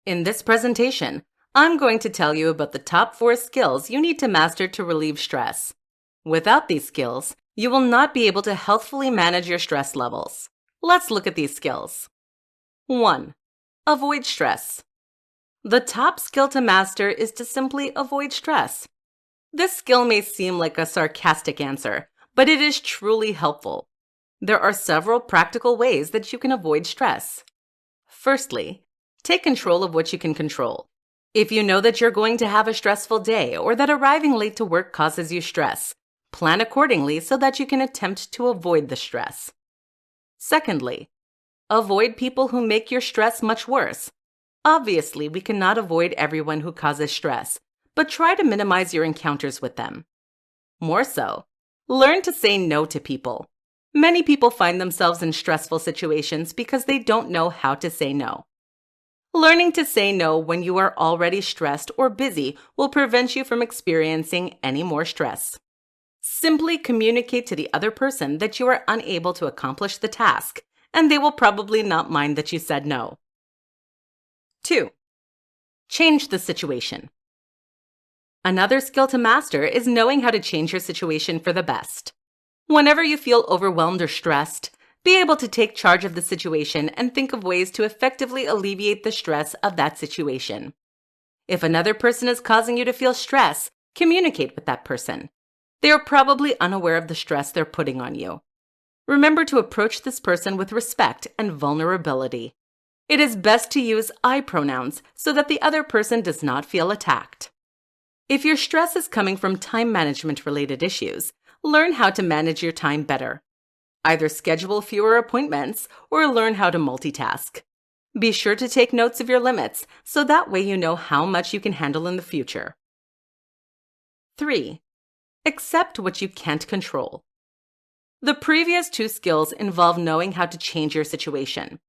In this presentation, I'm going to tell you about the top 4 skills you need to master to relieve stress. Without these skills, you will not be able to healthfully manage your stress levels. Let's look at these skills. 1. Avoid stress. The top skill to master is to simply avoid stress. This skill may seem like a sarcastic answer, but it is truly helpful. There are several practical ways that you can avoid stress. Firstly, take control of what you can control. If you know that you're going to have a stressful day or that arriving late to work causes you stress, plan accordingly so that you can attempt to avoid the stress. Secondly, avoid people who make your stress much worse. Obviously, we cannot avoid everyone who causes stress, but try to minimize your encounters with them. More so, learn to say no to people. Many people find themselves in stressful situations because they don't know how to say no. Learning to say no when you are already stressed or busy will prevent you from experiencing any more stress. Simply communicate to the other person that you are unable to accomplish the task, and they will probably not mind that you said no. 2. Change the situation. Another skill to master is knowing how to change your situation for the best. Whenever you feel overwhelmed or stressed, be able to take charge of the situation and think of ways to effectively alleviate the stress of that situation. If another person is causing you to feel stress, communicate with that person. They are probably unaware of the stress they're putting on you. Remember to approach this person with respect and vulnerability. It is best to use I pronouns so that the other person does not feel attacked. If your stress is coming from time management related issues, learn how to manage your time better. Either schedule fewer appointments or learn how to multitask. Be sure to take notes of your limits so that way you know how much you can handle in the future. 3. Accept what you can't control. The previous 2 skills involve knowing how to change your situation,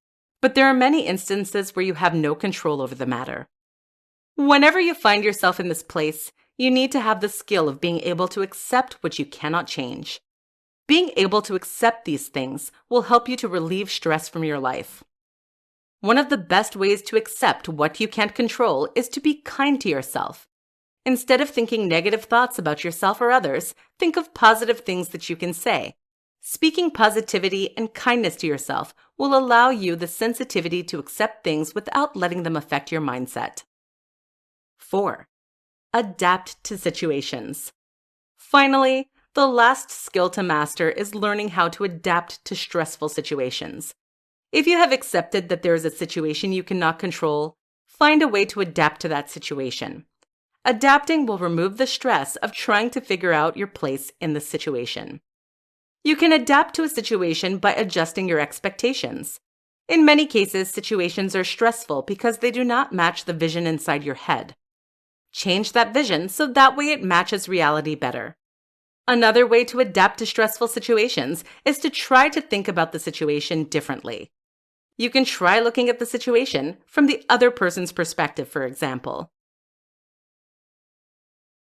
but there are many instances where you have no control over the matter. Whenever you find yourself in this place, you need to have the skill of being able to accept what you cannot change. Being able to accept these things will help you to relieve stress from your life. One of the best ways to accept what you can't control is to be kind to yourself. Instead of thinking negative thoughts about yourself or others, think of positive things that you can say. Speaking positivity and kindness to yourself will allow you the sensitivity to accept things without letting them affect your mindset. 4. Adapt to situations. Finally, the last skill to master is learning how to adapt to stressful situations. If you have accepted that there is a situation you cannot control, find a way to adapt to that situation. Adapting will remove the stress of trying to figure out your place in the situation. You can adapt to a situation by adjusting your expectations. In many cases, situations are stressful because they do not match the vision inside your head. Change that vision so that way it matches reality better. Another way to adapt to stressful situations is to try to think about the situation differently. You can try looking at the situation from the other person's perspective, for example.